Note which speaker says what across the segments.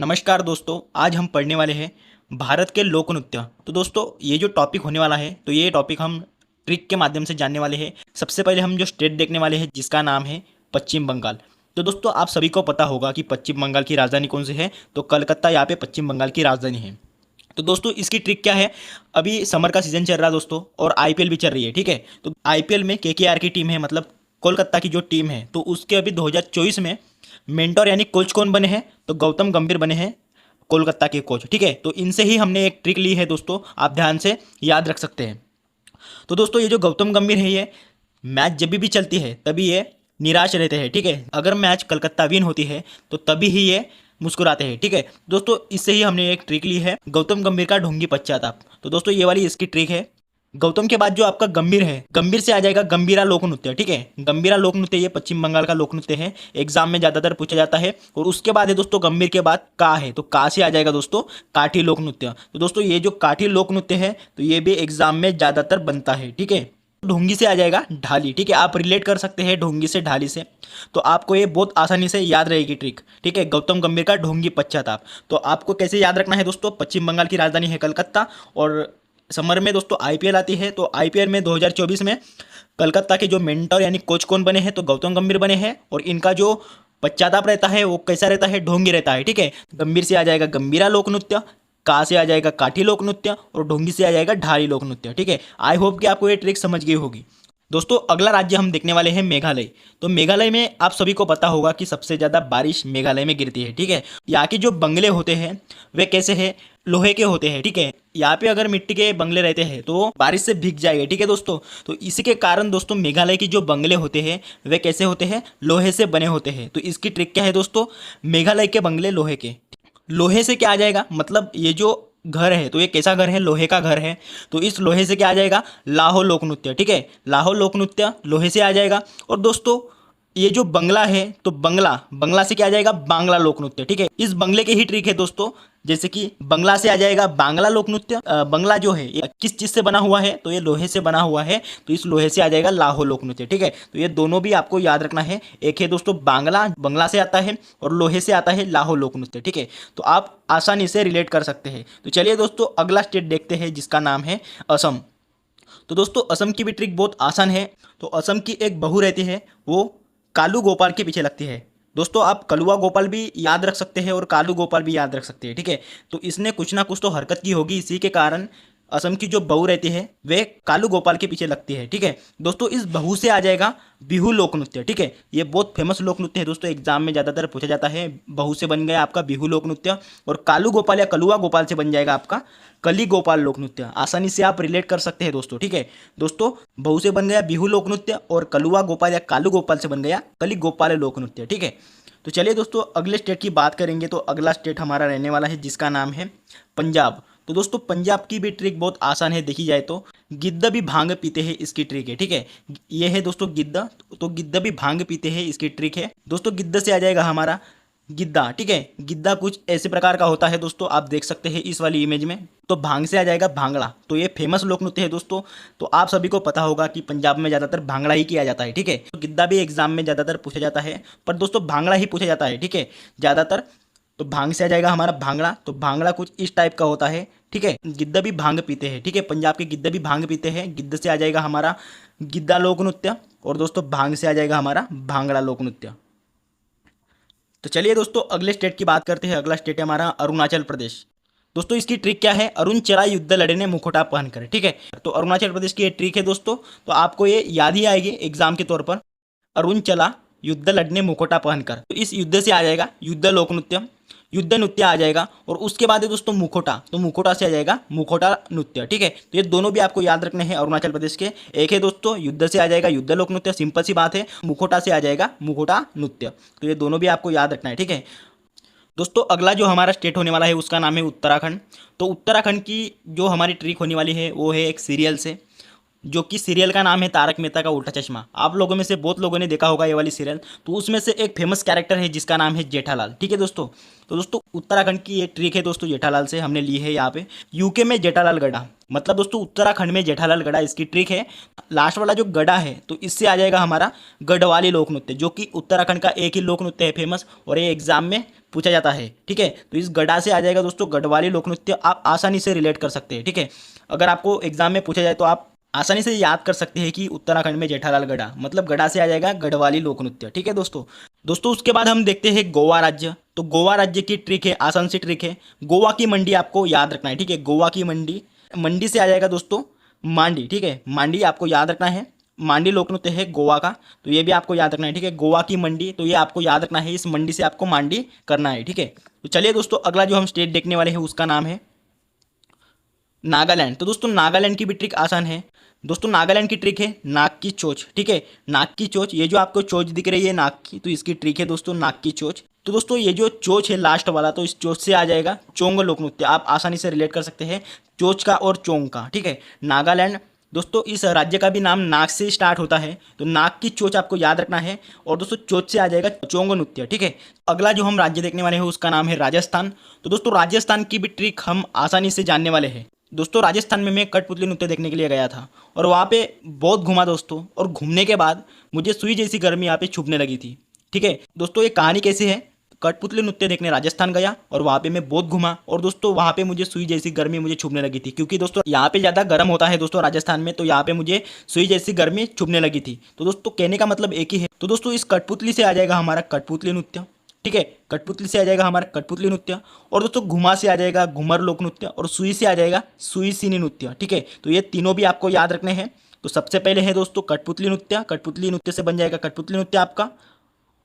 Speaker 1: नमस्कार दोस्तों, आज हम पढ़ने वाले हैं भारत के लोक नृत्य। तो दोस्तों ये जो टॉपिक होने वाला है तो ये टॉपिक हम ट्रिक के माध्यम से जानने वाले हैं। सबसे पहले हम जो स्टेट देखने वाले हैं जिसका नाम है पश्चिम बंगाल। तो दोस्तों आप सभी को पता होगा कि पश्चिम बंगाल की राजधानी कौन सी है, तो कलकत्ता यहाँ पे पश्चिम बंगाल की राजधानी है। तो दोस्तों इसकी ट्रिक क्या है, अभी समर का सीजन चल रहा है दोस्तों और आईपीएल भी चल रही है। ठीक है, तो आईपीएल में केकेआर की टीम है, मतलब कोलकाता की जो टीम है, तो उसके अभी 2024 में मेंटोर यानी कोच कौन बने हैं, तो गौतम गंभीर बने हैं कोलकाता के कोच। ठीक है, तो इनसे ही हमने एक ट्रिक ली है दोस्तों, आप ध्यान से याद रख सकते हैं। तो दोस्तों ये जो गौतम गंभीर है, ये मैच जब भी चलती है तभी ये निराश रहते हैं। ठीक है, अगर मैच कलकत्ता विन होती है तो तभी ही ये मुस्कुराते हैं। ठीक है दोस्तों, इससे ही हमने एक ट्रिक ली है, गौतम गंभीर का ढोंगी पश्चाताप। तो दोस्तों ये वाली इसकी ट्रिक है। गौतम के बाद जो आपका गंभीर है, गंभीर से आ जाएगा गंभीरा लोक नृत्य। ठीक है, गंभीरा लोक नृत्य ये पश्चिम बंगाल का लोक नृत्य है, एग्जाम में ज्यादातर पूछा जाता है। और उसके बाद है दोस्तों गंभीर के बाद का है, तो का से आ जाएगा दोस्तों काठी लोक नृत्य। तो दोस्तों ये जो काठी लोक नृत्य है तो ये भी एग्जाम में ज्यादातर बनता है। ठीक है, ढोंगी से आ जाएगा ढाली। ठीक है, आप रिलेट कर सकते हैं ढोंगी से ढाली से, तो आपको ये बहुत आसानी से याद रहेगी ट्रिक। ठीक है, गौतम गंभीर का ढोंगी पश्चाताप। तो आपको कैसे याद रखना है दोस्तों, पश्चिम बंगाल की राजधानी है कलकत्ता और समर में दोस्तों आईपीएल आती है। तो आईपीएल में 2024 में कलकत्ता के जो मेंटर यानी कोच कौन बने हैं, तो गौतम गंभीर बने हैं। और इनका जो पश्चाताप रहता है वो कैसा रहता है, ढोंगी रहता है। ठीक है, गंभीर से आ जाएगा गंभीरा लोक नृत्य, का से आ जाएगा काठी लोक नृत्य और ढोंगी से आ जाएगा ढाली लोक नृत्य। ठीक है, आई होप कि आपको ये ट्रिक समझ गई होगी। दोस्तों अगला राज्य हम देखने वाले हैं मेघालय। तो मेघालय में आप सभी को पता होगा कि सबसे ज़्यादा बारिश मेघालय में गिरती है। ठीक है, यहाँ के जो बंगले होते हैं वे कैसे हैं, लोहे के होते हैं। ठीक है, यहाँ पे अगर मिट्टी के बंगले रहते हैं तो बारिश से भीग जाएंगे। ठीक है दोस्तों, तो इसी के कारण दोस्तों मेघालय की जो बंगले होते हैं वे कैसे होते हैं, लोहे से बने होते हैं। तो इसकी ट्रिक क्या है दोस्तों, मेघालय के बंगले लोहे के। लोहे से क्या आ जाएगा, मतलब ये जो घर है तो ये कैसा घर है, लोहे का घर है। तो इस लोहे से क्या आ जाएगा, लाहो लोक नृत्य। ठीक है, लाहो लोक नृत्य लोहे से आ जाएगा। और दोस्तों ये जो बंगला है तो बंगला, बंगला से क्या आ जाएगा, बांग्ला लोक नृत्य। ठीक है, इस बंगले की ही ट्रिक है दोस्तों, जैसे कि बंगला से आ जाएगा बांग्ला लोक नृत्य। बंगला जो है ये किस चीज़ से बना हुआ है, तो ये लोहे से बना हुआ है, तो इस लोहे से आ जाएगा लाहो लोक नृत्य। ठीक है, तो ये दोनों भी आपको याद रखना है। एक है दोस्तों बांग्ला, बंगला से आता है, और लोहे से आता है लाहो लोक नृत्य। ठीक है, तो आप आसानी से रिलेट कर सकते हैं। तो चलिए दोस्तों अगला स्टेट देखते हैं जिसका नाम है असम। तो दोस्तों असम की भी ट्रिक बहुत आसान है। तो असम की एक बहू रहती है, वो कालू गोपाल के पीछे लगती है। दोस्तों आप कलुआ गोपाल भी याद रख सकते हैं और कालू गोपाल भी याद रख सकते हैं। ठीक है, तो इसने कुछ ना कुछ तो हरकत की होगी, इसी के कारण असम की जो बहू रहती है वे कालू गोपाल के पीछे लगती है। ठीक है दोस्तों, इस बहू से आ जाएगा बिहू लोक नृत्य। ठीक है, ये बहुत फेमस लोक नृत्य है दोस्तों, एग्जाम में ज़्यादातर पूछा जाता है। बहू से बन गया आपका बिहू लोक नृत्य, और कालू गोपाल या कलुआ गोपाल से बन जाएगा आपका कली गोपाल लोक नृत्य। आसानी से आप रिलेट कर सकते हैं दोस्तों। ठीक है दोस्तों, बहू से बन गया बिहू लोक नृत्य और कलुआ गोपाल या कालू गोपाल से बन गया कली गोपाल लोक नृत्य। ठीक है, तो चलिए दोस्तों अगले स्टेट की बात करेंगे। तो अगला स्टेट हमारा रहने वाला है जिसका नाम है पंजाब। तो दोस्तों पंजाब की भी ट्रिक बहुत आसान है, देखी जाए तो गिद्ध भी भांग पीते हैं इसकी ट्रिक है। ठीक है, ये है दोस्तों गिद्ध, तो गिद्ध भी भांग पीते हैं इसकी ट्रिक है। दोस्तों गिद्ध से आ जाएगा हमारा गिद्दा। ठीक है, गिद्दा कुछ ऐसे प्रकार का होता है दोस्तों, आप देख सकते हैं इस वाली इमेज में। तो भांग से आ जाएगा भांगड़ा, तो ये फेमस लोक नृत्य है दोस्तों। तो आप सभी को पता होगा कि पंजाब में ज़्यादातर भांगड़ा ही किया जाता है। ठीक है, तो गिद्दा भी एग्जाम में ज़्यादातर पूछा जाता है, पर दोस्तों भांगड़ा ही पूछा जाता है। ठीक है, ज़्यादातर। तो भांग से आ जाएगा हमारा भांगड़ा, तो भांगड़ा कुछ इस टाइप का होता है। ठीक है, गिद्ध भी भांग पीते हैं। ठीक है, पंजाब के गिद्ध भी भांग पीते हैं। गिद्ध से आ जाएगा हमारा गिद्दा लोक नृत्य, और दोस्तों भांग से आ जाएगा हमारा भांगड़ा लोक नृत्य। तो चलिए दोस्तों अगले स्टेट की बात करते हैं। अगला स्टेट है हमारा अरुणाचल प्रदेश। दोस्तों इसकी ट्रिक क्या है, अरुण चला युद्ध लड़े ने मुखोटा पहनकर। ठीक है, तो अरुणाचल प्रदेश की ये ट्रिक है दोस्तों, तो आपको ये याद ही आएगी एग्जाम के तौर पर। अरुण चला युद्ध लड़ने मुखोटा पहनकर, तो इस युद्ध से आ जाएगा युद्ध लोक नृत्य, युद्ध नृत्य आ जाएगा। और उसके बाद है दोस्तों मुखोटा, तो मुखोटा से आ जाएगा मुखोटा नृत्य। ठीक है, तो ये दोनों भी आपको याद रखने हैं अरुणाचल प्रदेश के। एक है दोस्तों युद्ध से आ जाएगा युद्ध लोक नृत्य, सिंपल सी बात है। मुखोटा से आ जाएगा मुखोटा नृत्य, तो ये दोनों भी आपको याद रखना है। ठीक है दोस्तों, अगला जो हमारा स्टेट होने वाला है उसका नाम है उत्तराखंड। तो उत्तराखंड की जो हमारी ट्रिक होने वाली है वो है एक सीरियल से, जो कि सीरियल का नाम है तारक मेहता का उल्टा चश्मा। आप लोगों में से बहुत लोगों ने देखा होगा ये वाली सीरियल, तो उसमें से एक फेमस कैरेक्टर है जिसका नाम है जेठालाल। ठीक है दोस्तों, तो दोस्तों उत्तराखंड की ये ट्रिक है दोस्तों, जेठालाल से हमने ली है यहाँ पे। यूके में जेठालाल गढ़ा, मतलब दोस्तों उत्तराखंड में जेठालाल गढ़ा इसकी ट्रिक है। लास्ट वाला जो गढ़ा है तो इससे आ जाएगा हमारा गढ़वाली लोक नृत्य, जो कि उत्तराखंड का एक ही लोक नृत्य है फेमस, और ये एग्जाम में पूछा जाता है। ठीक है, तो इस गढ़ा से आ जाएगा दोस्तों गढ़वाली लोक नृत्य। आप आसानी से रिलेट कर सकते हैं। ठीक है, अगर आपको एग्जाम में पूछा जाए तो आप आसानी से याद कर सकते हैं कि उत्तराखंड में जेठालाल गढ़ा, मतलब गढ़ा से आ जाएगा गढ़वाली लोक नृत्य। ठीक है दोस्तों। दोस्तों उसके बाद हम देखते हैं गोवा राज्य। तो गोवा राज्य की ट्रिक है, आसान सी ट्रिक है। गोवा की मंडी आपको याद रखना है। ठीक है, गोवा की मंडी, मंडी से आ जाएगा दोस्तों मांडी। ठीक है, मांडी आपको याद रखना है। मांडी लोक नृत्य है गोवा का, तो ये भी आपको याद रखना है। ठीक है, गोवा की मंडी, तो ये आपको याद रखना है, इस मंडी से आपको मांडी करना है। ठीक है, तो चलिए दोस्तों अगला जो हम स्टेट देखने वाले हैं उसका नाम है नागालैंड। तो दोस्तों नागालैंड की भी ट्रिक आसान है। दोस्तों नागालैंड की ट्रिक है नाक की चोंच। ठीक है, नाक की चोंच, ये जो आपको चोंच दिख रही है नाक की, तो इसकी ट्रिक है दोस्तों नाक की चोंच। तो दोस्तों ये जो चोंच है लास्ट वाला, तो इस चोंच से आ जाएगा चोंग लोक नृत्य। आप आसानी से रिलेट कर सकते हैं चोंच का और चोंग का। ठीक है, नागालैंड दोस्तों, इस राज्य का भी नाम नाक से स्टार्ट होता है, तो नाक की चोंच आपको याद रखना है। और दोस्तों चोंच से आ जाएगा चोंग नृत्य। ठीक है, अगला जो हम राज्य देखने वाले हैं उसका नाम है राजस्थान। तो दोस्तों राजस्थान की भी ट्रिक हम आसानी से जानने वाले हैं। दोस्तों राजस्थान में मैं कठपुतली नृत्य देखने के लिए गया था और वहाँ पे बहुत घूमा दोस्तों, और घूमने के बाद मुझे सुई जैसी गर्मी यहाँ पे छुपने लगी थी। ठीक है दोस्तों, ये कहानी कैसी है, कठपुतली नृत्य देखने राजस्थान गया और वहाँ पे मैं बहुत घूमा, और दोस्तों वहाँ पे मुझे सुई जैसी गर्मी मुझे छुपने लगी थी, क्योंकि दोस्तों यहाँ पे ज़्यादा गर्म होता है दोस्तों राजस्थान में, तो यहाँ पे मुझे सुई जैसी गर्मी छुपने लगी थी। तो दोस्तों कहने का मतलब एक ही है। तो दोस्तों इस कठपुतली से आ जाएगा हमारा कठपुतली नृत्य। ठीक है, कठपुतली से आ जाएगा हमारा कठपुतली नृत्य, और दोस्तों घुमा से आ जाएगा घुमर लोक नृत्य, और सुई से आ जाएगा सुई सीनी नृत्य। ठीक है, तो ये तीनों भी आपको याद रखने हैं। तो सबसे पहले है दोस्तों कठपुतली नृत्य, कठपुतली नृत्य से बन जाएगा कठपुतली नृत्य आपका,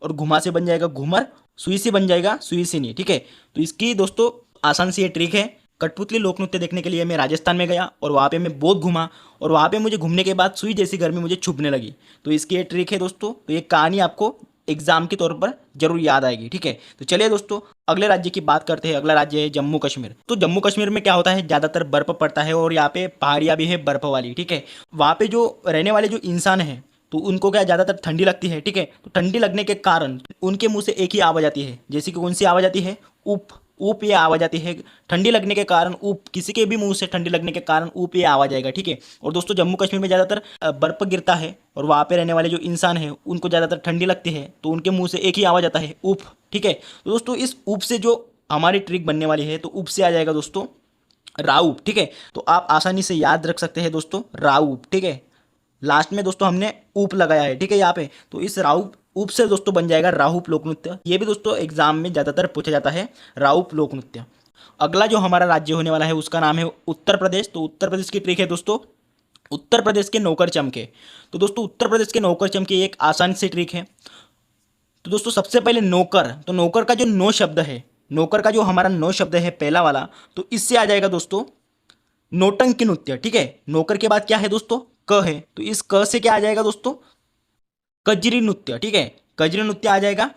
Speaker 1: और घुमा से बन जाएगा घूमर, सुई से बन जाएगा सुई सीनी। ठीक है, तो इसकी दोस्तों आसान सी ये ट्रिक है। कठपुतली लोक नृत्य देखने के लिए मैं राजस्थान में गया और वहाँ पे मैं बहुत घूमा, और वहाँ पे मुझे घूमने के बाद सुई जैसी गर्मी मुझे छुपने लगी। तो इसकी ये ट्रिक है दोस्तों। तो ये कहानी आपको एग्जाम के तौर पर जरूर याद आएगी। ठीक है, तो चलिए दोस्तों अगले राज्य की बात करते हैं। अगला राज्य है जम्मू कश्मीर। तो जम्मू कश्मीर में क्या होता है, ज़्यादातर बर्फ़ पड़ता है और यहाँ पे पहाड़ियाँ भी है बर्फ़ वाली। ठीक है, वहाँ पे जो रहने वाले जो इंसान हैं तो उनको क्या ज़्यादातर ठंडी लगती है। ठीक है, तो ठंडी लगने के कारण उनके मुंह से एक ही आवाज़ आती है, जैसे कि कौन सी आवाज़ आती है, ऊप। ऊप ये आवाज़ आती है ठंडी लगने के कारण, ऊप, किसी के भी मुंह से ठंडी लगने के कारण ऊप ये आवाज़ आएगा। ठीक है, और दोस्तों जम्मू कश्मीर में ज़्यादातर बर्फ़ गिरता है और वहाँ पे रहने वाले जो इंसान है उनको ज़्यादातर ठंडी लगती है, तो उनके मुंह से एक ही आवाज़ आता है, ऊप। ठीक है, तो दोस्तों इस ऊप से जो हमारी ट्रिक बनने वाली है, तो ऊप से आ जाएगा दोस्तों राऊप। ठीक है, तो आप आसानी से याद रख सकते हैं दोस्तों राऊप। ठीक है, लास्ट में दोस्तों हमने ऊप लगाया है। ठीक है, यहाँ पे तो इस राऊप ऊप से दोस्तों बन जाएगा राहुप लोक नृत्य। ये भी दोस्तों एग्जाम में ज़्यादातर पूछा जाता है, राऊप लोक नृत्य। अगला जो हमारा राज्य होने वाला है उसका नाम है उत्तर प्रदेश। तो उत्तर प्रदेश की ट्रिक है दोस्तों उत्तर प्रदेश के नौकर चमके। तो दोस्तों उत्तर प्रदेश के नौकर चमके एक आसान सी ट्रिक है। तो दोस्तों सबसे पहले नौकर, तो नौकर का जो नो शब्द है, नौकर का जो हमारा नो शब्द है पहला वाला, तो इससे आ जाएगा दोस्तों नौटंकी नृत्य। ठीक है, नौकर के बाद क्या है दोस्तों, क है, तो इस क से क्या आ जाएगा दोस्तों, कजरी नृत्य। ठीक है, कजरी नृत्य आ जाएगा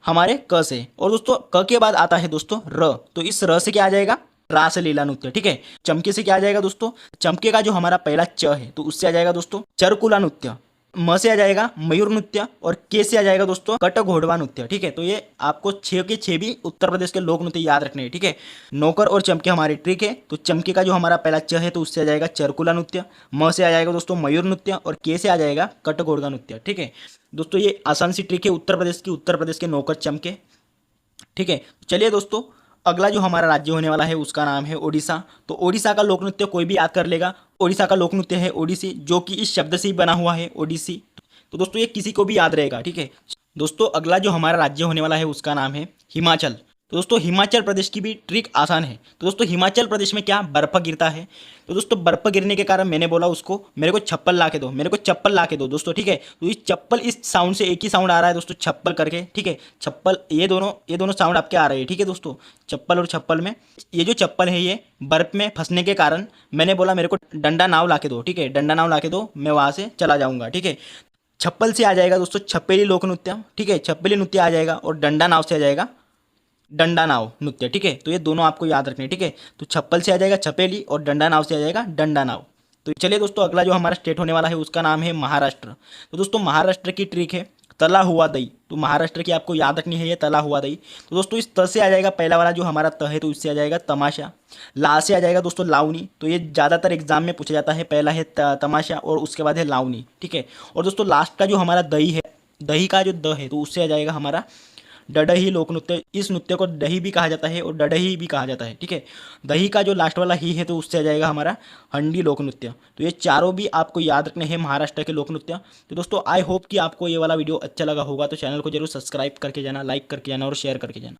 Speaker 1: हमारे क से। और दोस्तों क के बाद आता है दोस्तों र, तो इस र से क्या आ जाएगा, रासलीला नृत्य। ठीक है, चमके से क्या आ जाएगा दोस्तों, चमके का जो हमारा पहला च है, तो उससे आ जाएगा दोस्तों चरकुला नृत्य। म से आ जाएगा मयूर नृत्य, और के से आ जाएगा दोस्तों कट घोड़वा नृत्य। ठीक है, तो ये आपको 6 के 6 भी उत्तर प्रदेश के लोक नृत्य याद रखने हैं। ठीक है, नौकर और चमके हमारी ट्रिक है। तो चमके का जो हमारा पहला च है, तो उससे आ जाएगा चरकुला नृत्य, म से आ जाएगा दोस्तों मयूर नृत्य, और के से आ जाएगा कट घोड़वा नृत्य। ठीक है दोस्तों, ये आसान सी ट्रिक है उत्तर प्रदेश की, उत्तर प्रदेश के नौकर चमके। ठीक है, चलिए दोस्तों अगला जो हमारा राज्य होने वाला है उसका नाम है ओडिशा। तो ओडिशा का लोक नृत्य कोई भी याद कर लेगा, ओडिशा का लोक नृत्य है ओडिसी, जो कि इस शब्द से ही बना हुआ है, ओडिसी। तो दोस्तों ये किसी को भी याद रहेगा। ठीक है दोस्तों, अगला जो हमारा राज्य होने वाला है उसका नाम है हिमाचल। तो दोस्तों हिमाचल प्रदेश की भी ट्रिक आसान है। तो दोस्तों हिमाचल प्रदेश में क्या बर्फ़ गिरता है, तो दोस्तों बर्फ़ गिरने के कारण मैंने बोला उसको मेरे को चप्पल ला के दो, मेरे को चप्पल ला के दो दोस्तों। ठीक है, तो इस चप्पल, इस साउंड से एक ही साउंड आ रहा है दोस्तों, छप्पल करके। ठीक है, छप्पल, ये दोनों साउंड आपके आ रहे हैं। ठीक है दोस्तों, चप्पल और छप्पल में, ये जो चप्पल है ये बर्फ़ में फंसने के कारण मैंने बोला मेरे को डंडा नाव ला के दो। ठीक है, डंडा नाव ला के दो, मैं वहाँ से चला जाऊँगा। ठीक है, छप्पल से आ जाएगा दोस्तों छपेली लोक नृत्य। ठीक है, छपेली नृत्य आ जाएगा, और डंडा नाव से आ जाएगा डंडा नाव नृत्य। ठीक है, तो ये दोनों आपको याद रखने हैं। ठीक है, तो छप्पल से आ जाएगा छपेली, और डंडा नाव से आ जाएगा डंडा नाव। तो चलिए दोस्तों अगला जो हमारा स्टेट होने वाला है उसका नाम है महाराष्ट्र। तो दोस्तों महाराष्ट्र की ट्रिक है तला हुआ दही। तो महाराष्ट्र की आपको याद रखनी है ये तला हुआ दही। तो दोस्तों इस त से आ जाएगा पहला वाला जो हमारा त है, तो इससे आ जाएगा तमाशा। ला से आ जाएगा दोस्तों लावनी। तो ये ज़्यादातर एग्जाम में पूछा जाता है, पहला है तमाशा और उसके बाद है लावनी। ठीक है, और दोस्तों लास्ट का जो हमारा दही है, दही का जो द है, तो उससे आ जाएगा हमारा डडही लोक नृत्य, इस नृत्य को दही भी कहा जाता है और डडही भी कहा जाता है। ठीक है, दही का जो लास्ट वाला ही है तो उससे आ जाएगा हमारा हंडी लोक नृत्य। तो ये चारों भी आपको याद रखने हैं महाराष्ट्र के लोक नृत्य। तो दोस्तों आई होप कि आपको ये वाला वीडियो अच्छा लगा होगा, तो चैनल को जरूर सब्सक्राइब करके जाना, लाइक करके जाना और शेयर करके जाना।